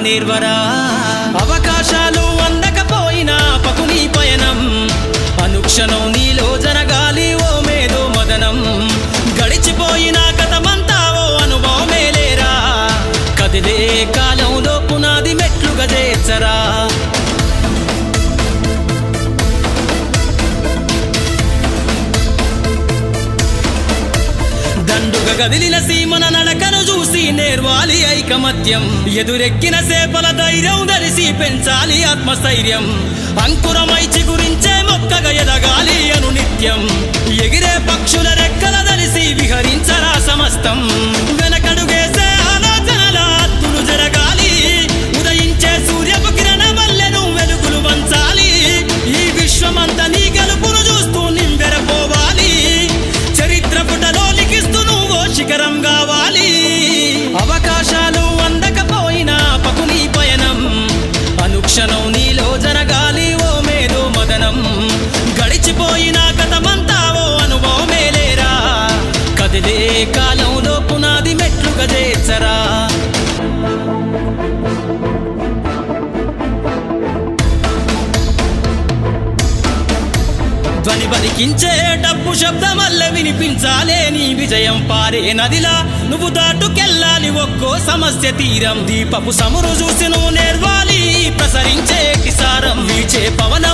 నేర్వరా అవకాశాలు అందకపోయినా పకుని పయనం అనుక్షణం నీలో జరగాలి ఓ మేధో మదనం గడిచిపోయిన గతమంతా ఓ అనుభవమే లేరా కదిలే కాలంలో పునాది మెట్లుగా చేర్చరా దండుగ గదిలిన సీమన నడకను చూసి నేర్వాలి ఐకమత్యం ఎదురెక్కిన సేపల ధైర్యం ధరిసి పెంచాలి ఆత్మస్థైర్యం అంకురమై చిగురించే మొక్కగా ఎదగాలి అను నిత్యం ఎగిరే పక్షుల రెక్కల ధరిసి విహరించరా సమస్తం వెనకడుగేసే ఆలోచనల అత్తులు జరగాలి ఉదయించే సూర్యపు కిరణ వల్లెను వెలుగులు వంచాలి ఈ విశ్వమంతా నీ గెలుపును చూస్తూ నింబెరపోవాలి చరిత్ర పుటలో లిఖిస్తూ నువ్వు శిఖరం కావాలి అవకాశాలు అందకపోయినా పకుని పయనం అనుక్షణం నీలో జరగాలి ఓ మేధో మదనం గడిచిపోయిన గతమంతా ఓ అనుభవమే లేరా కదిలే కాలంలో పునాది మెట్లుగా చేర్చరా ధ్వని బలికించే డప్పు శబ్దమల్ల వినిపించాలే నీ విజయం పారే నదిలా నువ్వు దాటుకెళ్ళాలి ఒక్కో సమస్య తీరం దీపపు సమురు చూసి నువ్వు నేర్వాలి ప్రసరించే కిసారం వీచే పవన